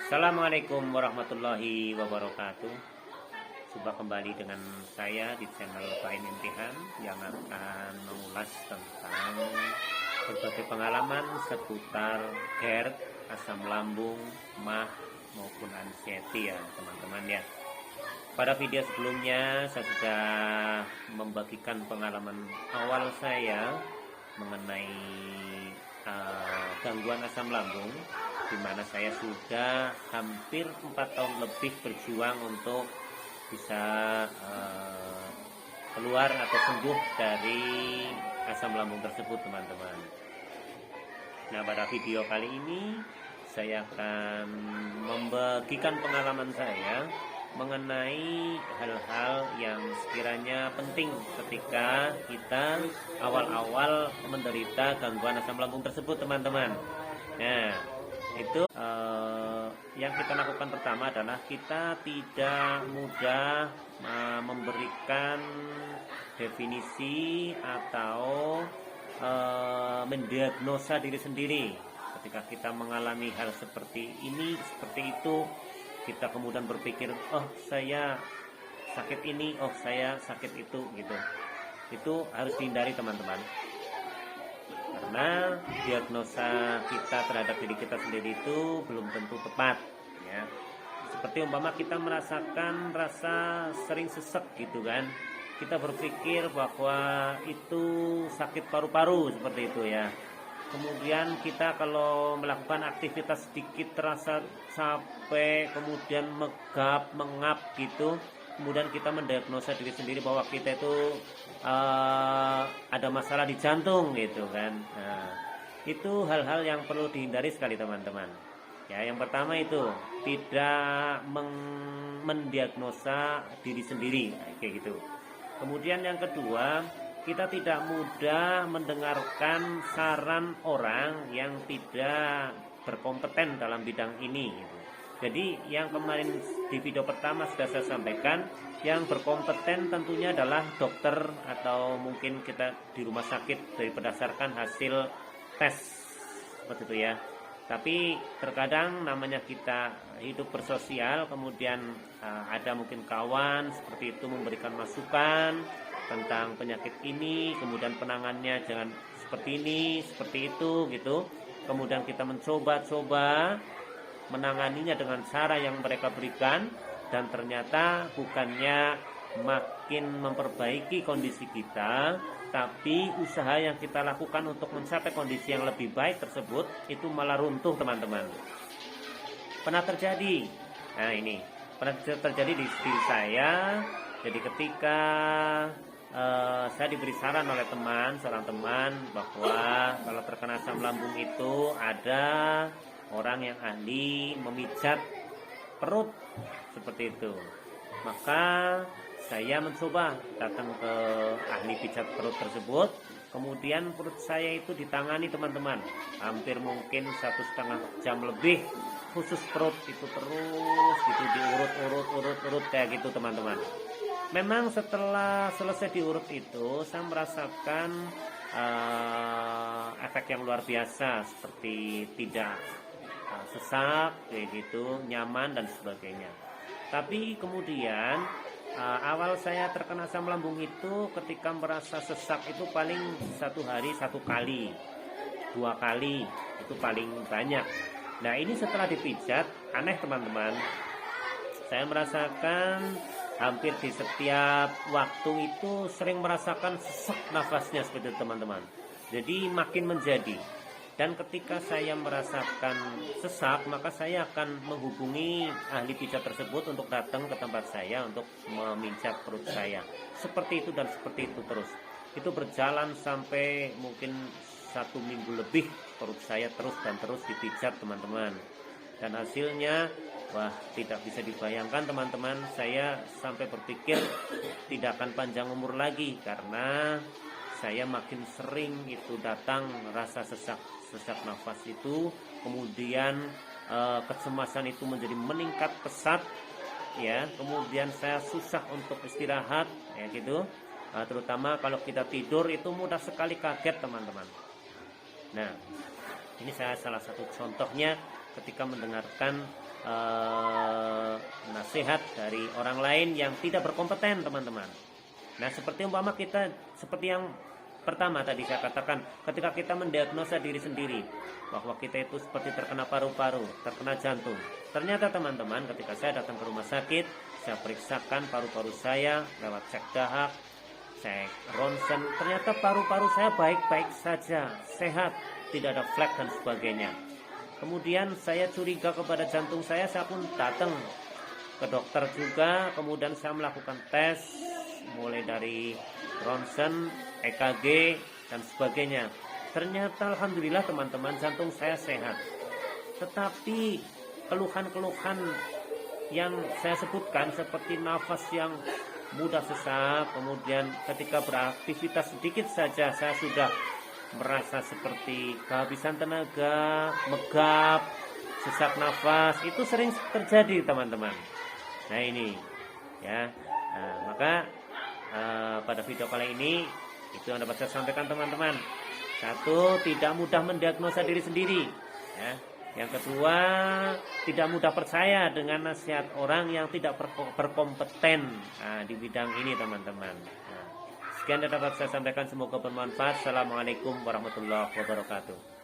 Assalamualaikum warahmatullahi wabarakatuh. Jumpa kembali dengan saya di channel Fahim Imtihan yang akan mengulas tentang berbagai pengalaman seputar GERD, asam lambung, MAH maupun anxiety ya teman-teman ya. Pada video sebelumnya saya sudah membagikan pengalaman awal saya mengenai gangguan asam lambung, di mana saya sudah hampir 4 tahun lebih berjuang untuk bisa keluar atau sembuh dari asam lambung tersebut teman-teman. Nah, pada video kali ini saya akan membagikan pengalaman saya mengenai hal-hal yang sekiranya penting ketika kita awal-awal menderita gangguan asam lambung tersebut teman-teman. Nah, itu yang kita lakukan pertama adalah kita tidak mudah memberikan definisi atau mendiagnosa diri sendiri. Ketika kita mengalami hal seperti ini, seperti itu, kita kemudian berpikir, oh saya sakit ini, oh saya sakit itu, gitu. Itu harus dihindari teman-teman. Karena diagnosa kita terhadap diri kita sendiri itu belum tentu tepat ya. Seperti umpama kita merasakan rasa sering sesek gitu kan, kita berpikir bahwa itu sakit paru-paru seperti itu ya. Kemudian kita kalau melakukan aktivitas sedikit terasa capek, kemudian megap, mengap gitu, kemudian kita mendiagnosa diri sendiri bahwa kita itu ada masalah di jantung gitu kan. Nah, itu hal-hal yang perlu dihindari sekali teman-teman. Ya, yang pertama itu tidak mendiagnosa diri sendiri kayak gitu. Kemudian yang kedua, kita tidak mudah mendengarkan saran orang yang tidak berkompeten dalam bidang ini gitu. Jadi yang kemarin di video pertama sudah saya sampaikan, yang berkompeten tentunya adalah dokter atau mungkin kita di rumah sakit dari berdasarkan hasil tes seperti itu ya. Tapi terkadang namanya kita hidup bersosial, kemudian ada mungkin kawan seperti itu memberikan masukan tentang penyakit ini, kemudian penanganannya jangan seperti ini, seperti itu gitu. Kemudian kita mencoba-coba menanganinya dengan cara yang mereka berikan, dan ternyata bukannya makin memperbaiki kondisi kita, tapi usaha yang kita lakukan untuk mencapai kondisi yang lebih baik tersebut itu malah runtuh teman-teman. Pernah terjadi. Nah, ini pernah terjadi di diri saya. Jadi ketika saya diberi saran oleh seorang teman bahwa kalau terkena asam lambung itu ada orang yang ahli memijat perut seperti itu. Maka saya mencoba datang ke ahli pijat perut tersebut. Kemudian perut saya itu ditangani teman-teman, hampir mungkin 1,5 jam lebih, khusus perut itu terus gitu diurut kayak gitu teman-teman. Memang setelah selesai diurut itu saya merasakan efek yang luar biasa, seperti tidak sesak kayak gitu, nyaman dan sebagainya. Tapi kemudian awal saya terkena asam lambung itu ketika merasa sesak itu paling 1 hari 1 kali, 2 kali itu paling banyak. Nah, ini setelah dipijat aneh teman-teman, saya merasakan hampir di setiap waktu itu sering merasakan sesak nafasnya seperti itu teman-teman. Jadi makin menjadi. Dan ketika saya merasakan sesak, maka saya akan menghubungi ahli pijat tersebut untuk datang ke tempat saya untuk memijat perut saya. Seperti itu dan seperti itu terus. Itu berjalan sampai mungkin 1 minggu lebih, perut saya terus dan terus dipijat teman-teman. Dan hasilnya, wah, tidak bisa dibayangkan teman-teman. Saya sampai berpikir tidak akan panjang umur lagi, karena saya makin sering itu datang rasa sesak nafas itu, kemudian kecemasan itu menjadi meningkat pesat ya. Kemudian saya susah untuk istirahat ya gitu, terutama kalau kita tidur itu mudah sekali kaget teman-teman. Nah, ini saya salah satu contohnya ketika mendengarkan nasihat dari orang lain yang tidak berkompeten, teman-teman. Nah, seperti umpama kita, seperti yang pertama tadi saya katakan, ketika kita mendiagnosa diri sendiri bahwa kita itu seperti terkena paru-paru, terkena jantung. Ternyata teman-teman, ketika saya datang ke rumah sakit, saya periksakan paru-paru saya lewat cek dahak, cek ronsen, ternyata paru-paru saya baik-baik saja, sehat, tidak ada flek dan sebagainya. Kemudian saya curiga kepada jantung saya pun datang ke dokter juga, kemudian saya melakukan tes mulai dari ronsen, EKG dan sebagainya. Ternyata alhamdulillah teman-teman, jantung saya sehat. Tetapi keluhan-keluhan yang saya sebutkan seperti nafas yang mudah sesak, kemudian ketika beraktivitas sedikit saja saya sudah merasa seperti kehabisan tenaga, megap, sesak nafas, itu sering terjadi teman-teman. Nah ini ya, maka pada video kali ini itu yang dapat saya sampaikan teman-teman. Satu, tidak mudah mendiagnosa diri sendiri ya. Yang kedua, tidak mudah percaya dengan nasihat orang yang tidak berkompeten di bidang ini teman-teman. Sekian yang dapat saya sampaikan, semoga bermanfaat. Assalamualaikum warahmatullahi wabarakatuh.